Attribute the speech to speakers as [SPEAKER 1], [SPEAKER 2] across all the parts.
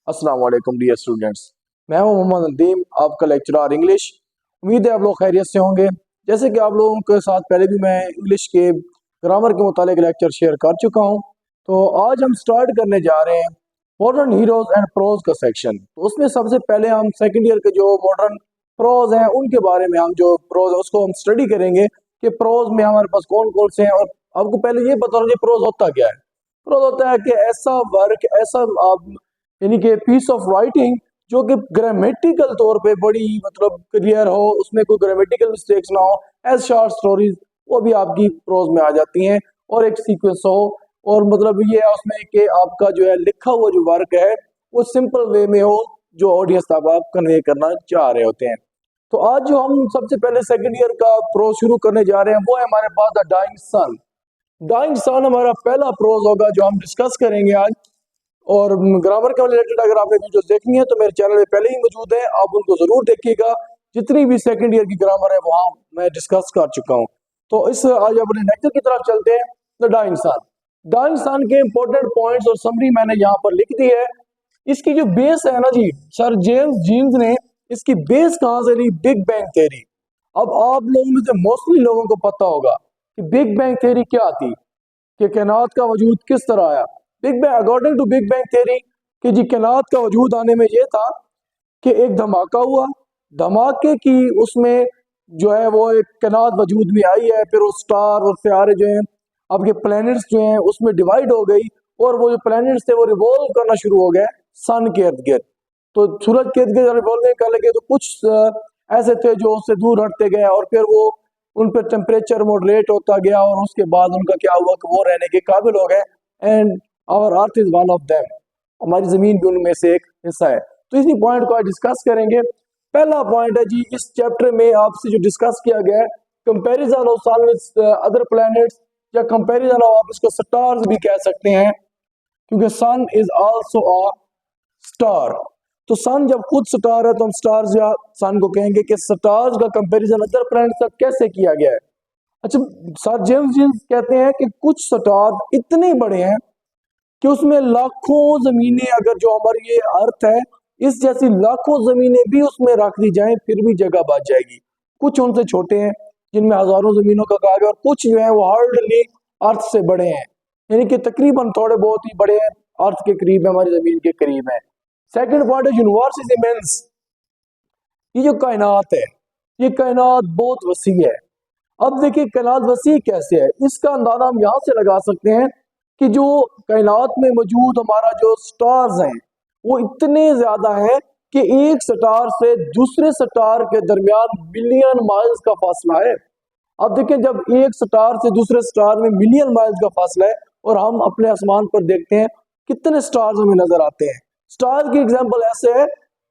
[SPEAKER 1] अस्सलाम वालेकुम dear students. मैं हूं मोहम्मद नदीम, आपका लेक्चरर इंग्लिश। उम्मीद है आप लोग खैरियत से होंगे। जैसे कि आप लोगों के साथ पहले भी मैं इंग्लिश के ग्रामर के मुतालिक लेक्चर शेयर कर चुका हूं। तो आज हम स्टार्ट करने जा रहे हैं मॉडर्न हीरोज एंड प्रोज का सेक्शन। तो उसमें सबसे पहले हम सेकेंड ईयर के जो मॉडर्न प्रोज हैं उनके बारे में हम जो प्रोज है उसको हम स्टडी करेंगे कि प्रोज में हमारे पास कौन कौन से हैं। और आपको पहले ये पता होना चाहिए प्रोज होता क्या है। प्रोज होता है कि ऐसा वर्क, ऐसा यानी कि पीस ऑफ राइटिंग जो कि ग्रामेटिकल तौर पे बड़ी मतलब क्लियर हो, उसमें कोई ग्रामेटिकल मिस्टेक्स ना हो। एज शॉर्ट स्टोरीज वो भी आपकी प्रोज में आ जाती हैं और एक सीक्वेंस हो। और मतलब ये है उसमें कि आपका जो है लिखा हुआ जो वर्क है वो सिंपल वे में हो, जो ऑडियंस तक आप कन्वे करना चाह रहे होते हैं। तो आज जो हम सबसे पहले सेकंड ईयर का प्रोज शुरू करने जा रहे हैं वो है हमारे पास द डाइंग सन। डाइंग सन हमारा पहला प्रोज होगा जो हम डिस्कस करेंगे आज। और ग्रामर के रिलेटेड अगर आपने वीडियोस देखनी है तो मेरे चैनल में पहले ही मौजूद है, आप उनको जरूर देखिएगा। जितनी भी सेकंड ईयर की ग्रामर है वहां मैं डिस्कस कर चुका हूं। तो इस आज अपने लेक्चर की तरफ चलते हैं। द डा इंसान, डा इंसान के इंपॉर्टेंट पॉइंट्स और समरी मैंने यहाँ पर लिख दी है। इसकी जो बेस है ना जी, सर जेम्स जीन्स ने इसकी बेस कहाँ से ली? Big bang theory. अब आप लोगों में से मोस्टली लोगों को पता होगा कि बिग बैंग थ्योरी क्या थी, कि कायनात का वजूद किस तरह आया। Big bang, according to big bang theory कि जी कायनात का वजूद आने में ये था कि एक धमाका हुआ, धमाके की उसमें जो है वो एक कायनात वजूद में आई है। फिर वो स्टार और सितारे जो हैं, आपके प्लैनेट्स जो हैं उसमें डिवाइड हो गई और वो जो प्लैनेट्स थे वो रिवॉल्व करना शुरू हो गए सन के इर्द गिर्द। तो सूरज के इर्द गिर्द रिवॉल्विंग कर लगे तो कुछ ऐसे थे जो उससे दूर हटते गए और फिर वो उन पर टेम्परेचर मॉडरेट होता गया और उसके बाद उनका क्या हुआ कि वो रहने के काबिल हो गए। And our earth is one of them, हमारी जमीन भी उनमें से एक हिस्सा है। तो इसी पॉइंट को आज डिस्कस करेंगे। पहला पॉइंट है जी, इस चैप्टर में आपसे जो डिस्कस किया गया है comparison of sun with other planets, या कंपैरिजन ऑफ आप इसको स्टार्स भी कह सकते हैं क्योंकि सन इज आल्सो अ स्टार। तो सन जब खुद स्टार है तो हम स्टार्स या सन को कहेंगे कि स्टार्स का कंपैरिजन अदर प्लैनेट्स से कैसे किया गया है। अच्छा, सर जेम्स जीन्स कहते हैं कि कुछ स्टार इतने बड़े हैं कि उसमें लाखों जमीनें, अगर जो हमारी ये अर्थ है इस जैसी लाखों जमीनें भी उसमें रख दी जाएं फिर भी जगह बच जाएगी। कुछ उनसे छोटे हैं जिनमें हजारों जमीनों का काग है और कुछ जो है वो हार्डली अर्थ से बड़े हैं, यानी कि तकरीबन थोड़े बहुत ही बड़े हैं, अर्थ के करीब है, हमारी जमीन के करीब है। सेकंड पॉइंट है यूनिवर्स इज इमेंस। ये जो कायनात है, ये कायनात बहुत वसी है। अब देखिए कायनात वसी कैसे है, इसका अंदाजा हम यहाँ से लगा सकते हैं कि जो कायनात में मौजूद हमारा जो स्टार्स हैं वो इतने ज्यादा है कि एक स्टार से दूसरे स्टार के दरमियान मिलियन माइल्स का फासला है। अब देखिए जब एक स्टार से दूसरे स्टार में मिलियन माइल्स का फासला है और हम अपने आसमान पर देखते हैं कितने स्टार्स हमें नजर आते हैं। स्टार की एग्जांपल ऐसे है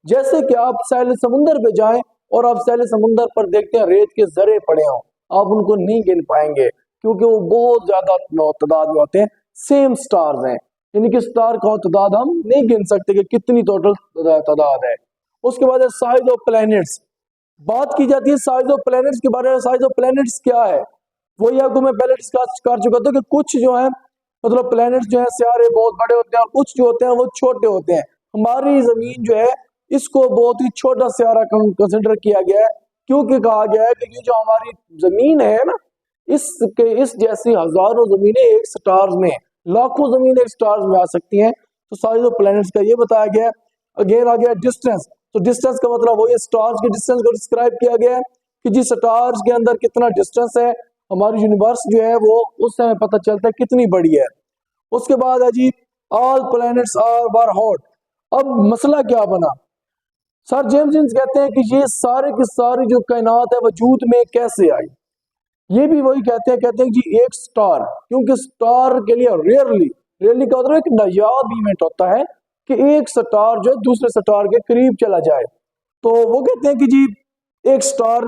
[SPEAKER 1] जैसे कि आप सैले समुंदर पे जाएं और आप सैले समुंदर पर देखते हैं रेत के जरे पड़े हों, आप उनको नहीं गिन पाएंगे क्योंकि वो बहुत ज्यादा तादाद में होते हैं। सेम स्टार्स हैं, यानी कि स्टार का तादाद हम नहीं गिन सकते कि कितनी टोटल तादाद है। उसके बाद साइज ऑफ प्लैनेट्स, बात की जाती है साइज ऑफ प्लैनेट्स के बारे में। साइज ऑफ प्लैनेट्स क्या है वही आपको मैं पहले डिस्कस कर चुका था कि कुछ जो है मतलब प्लैनेट्स जो है सितारे बहुत बड़े होते हैं और कुछ जो होते हैं वो छोटे होते हैं। हमारी जमीन जो है इसको बहुत ही छोटा सितारा कंसिडर किया गया है क्योंकि कहा गया है कि ये जो हमारी जमीन है ना, इसके इस जैसी हजारों जमीनें एक स्टार्स में, लाखों जमीनें एक स्टार्स में आ सकती हैं। तो साइज ऑफ प्लैनेट्स का ये बताया गया है। अगेन आ गया डिस्टेंस। तो डिस्टेंस का मतलब वही स्टार्स के डिस्टेंस को डिस्क्राइब किया गया है कि जिस स्टार्स के अंदर कितना डिस्टेंस है, हमारी यूनिवर्स जो है वो उस समय पता चलता है कितनी बड़ी है। उसके बाद है जी all planets are were hot. अब मसला क्या बना, सर जेम्स जीन्स कहते हैं कि ये सारे की सारी जो कायनात है वजूद में कैसे आई। ये भी वही कहते हैं जी एक स्टार, क्योंकि स्टार के लिए रेयरली, रेयरली का मतलब एक नायाब इवेंट होता है कि एक स्टार जो दूसरे स्टार के करीब चला जाए। तो वो कहते हैं कि जी एक स्टार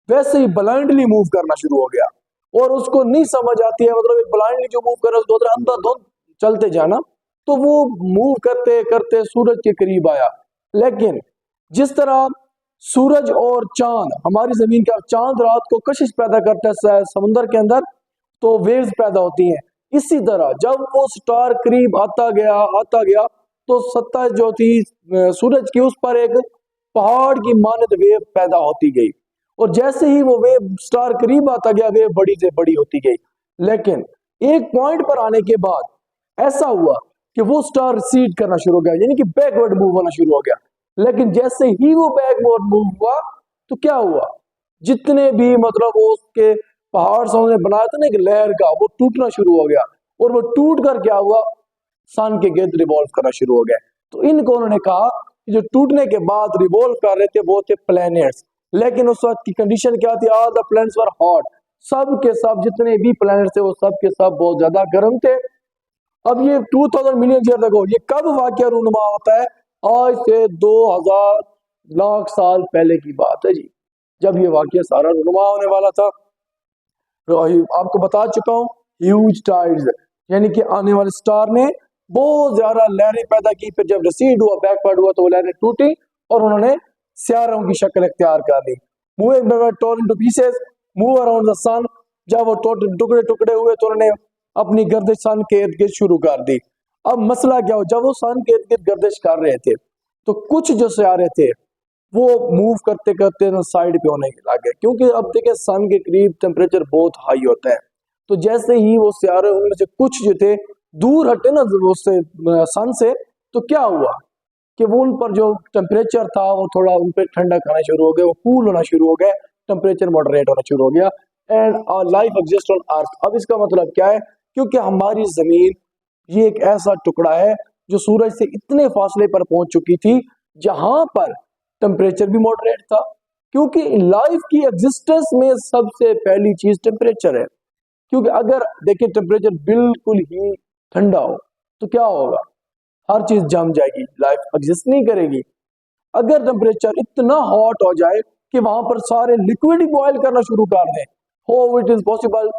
[SPEAKER 1] वैसे ही ब्लाइंडली मूव करना शुरू हो गया और उसको नहीं समझ आती है, मतलब एक ब्लाइंडली जो मूव कर रहा है उसको अंधाधुंध चलते जाना, तो वो मूव करते करते सूरज के करीब आया। लेकिन जिस तरह सूरज और चांद, हमारी जमीन का चांद रात को कशिश पैदा करता है समुद्र के अंदर तो वेव्स पैदा होती हैं, इसी तरह जब वो स्टार करीब आता गया तो सत्ता जो थी सूरज की, उस पर एक पहाड़ की मानद वेव पैदा होती गई। और जैसे ही वो वेव स्टार करीब आता गया, वेव बड़ी से बड़ी होती गई। लेकिन एक पॉइंट पर आने के बाद ऐसा हुआ कि वो स्टार रिसीड करना शुरू हो गया, यानी कि बैकवर्ड मूव होना शुरू हो गया। लेकिन जैसे ही वो बैकवर्ड मूव हुआ तो क्या हुआ, जितने भी मतलब वो उसके पहाड़ से उन्होंने बनाया था ना एक लहर का, वो टूटना शुरू हो गया। और वो टूट कर क्या हुआ, सन के गिर्द रिवॉल्व करना शुरू हो गए। तो इनको उन्होंने कहा कि जो टूटने के बाद रिवॉल्व कर रहे थे वो थे प्लैनेट्स। लेकिन उस वक्त की कंडीशन क्या थी, all the planets were hot, सब के सब जितने भी प्लैनेट्स थे वो सब के सब बहुत ज्यादा गर्म थे। अब ये 2000 मिलियन ईयर अगो, ये कब वाकया रूनुमा होता है, आज से 2000 लाख साल पहले की बात है जी, जब ये वाकया सारा रूनुमा होने वाला था। तो आपको बता चुका हूँ, ह्यूज टाइड्स, यानी कि आने वाले स्टार ने बहुत ज्यादा लहरें पैदा की, फिर जब रिसीड हुआ, बैकवर्ड हुआ, तो वो लहरें टूटी और उन्होंने सियारों की शक्ल इख्तियार कर ली। Moving tore into pieces, move around the sun. जब वो टुकड़े टुकड़े हुए तो उन्होंने अपनी गर्दिश सन के इर्द गिर्द शुरू कर दी। अब मसला क्या हो, जब वो सन के इर्द गिर्द गर्दिश कर रहे थे तो कुछ जो सियारे थे वो मूव करते करते ना साइड पे होने लगे, क्योंकि अब देखिए सन के करीब टेम्परेचर बहुत हाई होता है। तो जैसे ही वो सियारे उनमें से कुछ जो थे दूर हटे ना उससे, सन से, तो क्या हुआ कि वो उन पर जो टेम्परेचर था वो थोड़ा उन पर ठंडा खाना शुरू हो गया, वो कूल होना शुरू हो गया, टेम्परेचर मॉडरेट होना शुरू हो गया, and life exist on earth. अब इसका मतलब क्या है, क्योंकि हमारी जमीन ये एक ऐसा टुकड़ा है जो सूरज से इतने फासले पर पहुंच चुकी थी जहां पर टेम्परेचर भी मॉडरेट था। क्योंकि लाइफ की एग्जिस्टेंस में सबसे पहली चीज टेम्परेचर है। क्योंकि अगर देखिए टेम्परेचर बिल्कुल ही ठंडा हो तो क्या होगा, हर चीज जम जाएगी, लाइफ एग्जिस्ट नहीं करेगी। अगर टेम्परेचर इतना हॉट हो जाए कि वहां पर सारे लिक्विड ही बॉयल करना शुरू कर दें, हो इट इज पॉसिबल,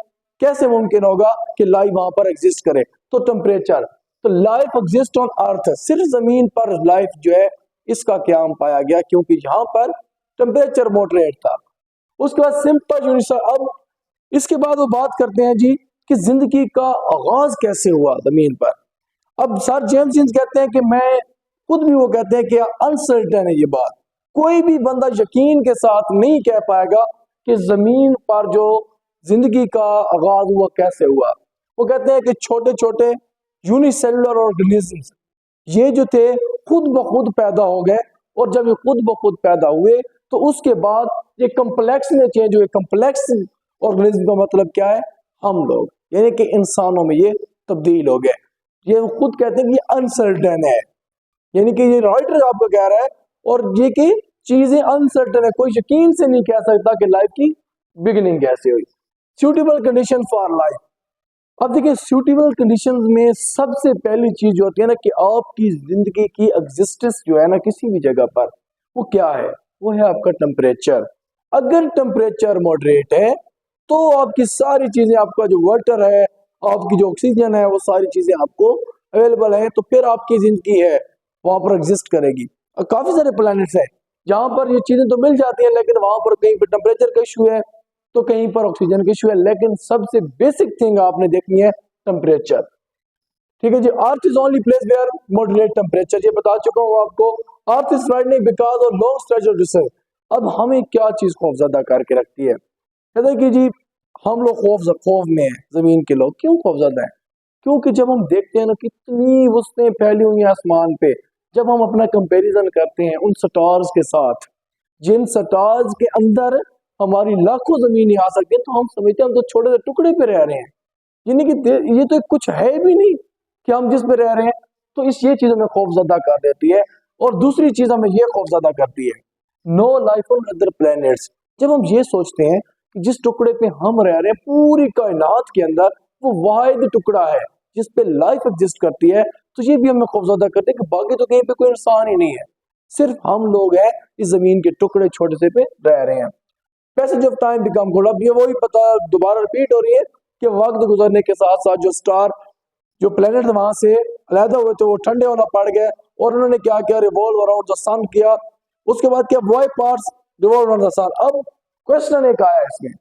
[SPEAKER 1] कैसे मुमकिन होगा कि लाइफ वहां पर एग्जिस्ट करे। तो टेम्परेचर, तो लाइफ एग्जिस्ट ऑन अर्थ, सिर्फ जमीन पर लाइफ जो है इसका क्याम पाया गया क्योंकि यहाँ पर टेम्परेचर मॉडरेट था। उसके बाद सिंपल यूनिवर्सल। अब इसके बाद वो बात करते हैं जी कि जिंदगी का आगाज कैसे हुआ जमीन पर। अब सर जेम्स जीन्स कहते हैं कि मैं खुद भी, वो कहते हैं कि अनसर्टेन है ये बात, कोई भी बंदा यकीन के साथ नहीं कह पाएगा कि जमीन पर जो जिंदगी का आगाज हुआ कैसे हुआ। वो कहते हैं कि छोटे छोटे यूनिसेलुलर ऑर्गेनिजम्स ये जो थे खुद ब खुद पैदा हो गए, और जब ये खुद ब खुद पैदा हुए तो उसके बाद ये कम्प्लेक्स में चेंज हुए। कम्प्लेक्स ऑर्गेनिज्म का मतलब क्या है, हम लोग, यानी कि इंसानों में ये तब्दील हो गए। ये खुद कहते हैं कि ये अनसर्टेन है, यानी कि ये राइटर आपको कह रहा है, और ये कि चीजें अनसर्टेन है, कोई यकीन से नहीं कह सकता कि लाइफ की बिगिनिंग कैसे हुई। Suitable condition for life. अब देखिए सूटेबल कंडीशंस में सबसे पहली चीज जो होती है ना कि आपकी जिंदगी की एग्जिस्टेंस जो है ना किसी भी जगह पर, वो क्या है, वो है आपका टेम्परेचर। अगर टेम्परेचर मॉडरेट है तो आपकी सारी चीजें, आपका जो वाटर है, आपकी जो ऑक्सीजन है, वो सारी चीजें आपको अवेलेबल है, तो फिर आपकी जिंदगी है वहां पर एग्जिस्ट करेगी। और काफी सारे प्लैनेट्स हैं जहां पर ये चीजें तो मिल जाती हैं, लेकिन वहां पर कहीं पर टेम्परेचर का इशू है तो कहीं पर ऑक्सीजन का इशू है, लेकिन सबसे बेसिक थिंग आपने देखनी है टेम्परेचर। ठीक है जी। Earth is only place where moderate temperature, ये बता चुका हूं आपको। Earth is frightening because of long stretch of distance. अब हमें क्या चीज खौफजदा करके रखती है, कहते हैं कि जी हम लोग खौफ में हैं, जमीन के लोग क्यों खौफजदा हैं, क्योंकि जब हम देखते हैं ना कितनी वस्तुएं फैली हुई हैं आसमान पे, जब हम अपना कंपैरिजन करते हैं उन स्टार्स के साथ, जिन स्टार्स के अंदर हमारी लाखों जमीन आ सकती है, तो हम समझते हैं हम तो छोटे से टुकड़े पे रह रहे हैं, यानी कि ये तो कुछ है भी नहीं कि हम जिस पे रह रहे हैं। तो इस ये चीज हमें खौफजदा कर देती है। और दूसरी चीज हमें ये खौफजदा करती है, no life on other planets. जब हम ये सोचते हैं कि जिस टुकड़े पे हम रह रहे हैं पूरी कायनात के अंदर वो वाहिद टुकड़ा है जिस पे लाइफ एग्जिस्ट करती है, तो ये भी हमें खौफजदा करते हैं कि बाकी तो कहीं पे कोई इंसान ही नहीं है, सिर्फ हम लोग हैं इस जमीन के टुकड़े छोटे से पे रह रहे हैं। Passage of time become cold. अब ये वही पता दोबारा रिपीट हो रही है कि वक्त गुजरने के साथ साथ जो स्टार, जो प्लेनेट वहां से अलहदा हुए थे वो ठंडे होना पड़ गए, और उन्होंने क्या किया, रिवॉल्व अराउंड द सन किया। उसके बाद क्या, boy parts revolve around the sun. अब क्वेश्चन एक आया इसमें,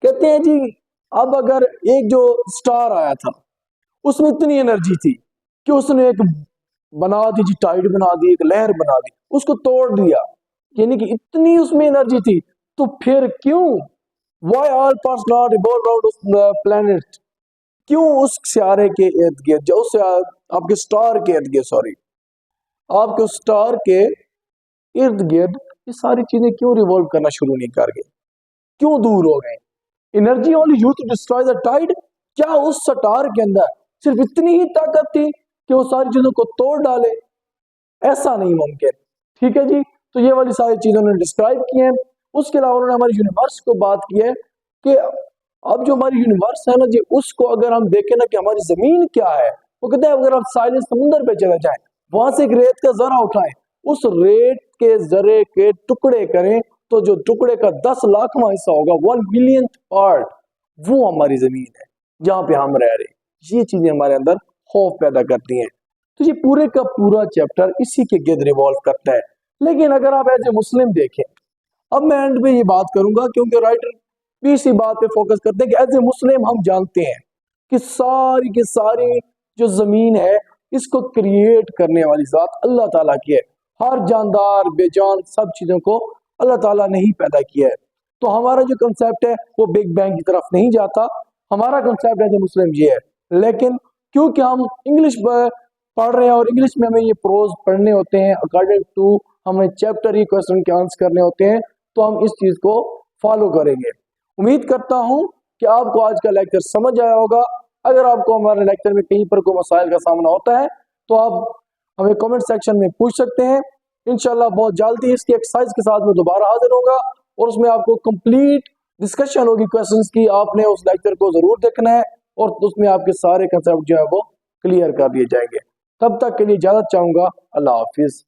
[SPEAKER 1] कहते हैं जी अब अगर एक जो स्टार आया था उसमें इतनी एनर्जी थी कि उसने एक बना दी जी, टाइड बना दी, एक लहर बना दी, उसको तोड़ दिया, यानी कि इतनी उसमें एनर्जी थी। तो फिर क्यों, why all parts not revolve around planet, क्यों उस सियारे के इर्द गिर्द, जो उस आपके स्टार के इर्द गिर्द, सॉरी, आपके स्टार के इर्द गिर्द ये सारी चीजें क्यों रिवॉल्व करना शुरू नहीं कर गई, क्यों दूर हो गए? Energy only used to destroy the tide, क्या उस स्टार के अंदर सिर्फ इतनी ही ताकत थी कि वो सारी चीजों को तोड़ डाले? ऐसा नहीं मुमकिन। ठीक है जी, तो ये वाली सारी चीजें उन्होंने डिस्क्राइब की हैं। उसके अलावा उन्होंने हमारे यूनिवर्स को बात की है कि अब जो हमारी यूनिवर्स है ना जी, उसको अगर हम देखें ना कि हमारी जमीन क्या है, वो कहते हैं अगर आप साइलेंस समुंदर पे चले जाएं, वहां से एक रेत का जरा उठाएं, उस रेत के जरे के टुकड़े करें, तो जो टुकड़े का 10 लाखवां हिस्सा होगा, 1 मिलियंथ पार्ट, वो हमारी जमीन है जहां पे हम रह रहे हैं। ये चीजें हमारे अंदर खौफ पैदा करती हैं। तो ये पूरे का पूरा चैप्टर इसी के गिर्द रिवॉल्व करता है। लेकिन अगर आप एज ए मुस्लिम देखें, अब मैं एंड में ये बात करूंगा क्योंकि राइटर भी इसी बात पे फोकस करते हैं कि एज ए मुस्लिम हम जानते हैं कि सारी की सारी जो जमीन है, इसको क्रिएट करने वाली जात अल्लाह ताला की है। हर जानदार बेजान सब चीजों को अल्लाह ताला ने ही पैदा किया है। तो हमारा जो कंसेप्ट है वो बिग बैंग की तरफ नहीं जाता, हमारा कंसेप्ट एज ए मुस्लिम ये है। लेकिन क्योंकि हम इंग्लिश पढ़ रहे हैं और इंग्लिश में हमें ये प्रोज पढ़ने होते हैं, अकॉर्डिंग टू हमें चैप्टर ही क्वेश्चन के आंसर करने होते हैं, तो हम इस चीज को फॉलो करेंगे। उम्मीद करता हूं कि आपको आज का लेक्चर समझ आया होगा। अगर आपको हमारे लेक्चर में कहीं पर कोई मसाइल का सामना होता है तो आप हमें कमेंट सेक्शन में पूछ सकते हैं। इंशाल्लाह बहुत जल्दी इसकी एक्सरसाइज के साथ मैं दोबारा हाजिर होगा और उसमें आपको कंप्लीट डिस्कशन होगी क्वेश्चंस की। आपने उस लेक्चर को जरूर देखना है और उसमें आपके सारे कंसेप्ट जो है वो क्लियर कर दिए जाएंगे। तब तक के लिए इजाजत चाहूंगा। अल्लाह हाफिज।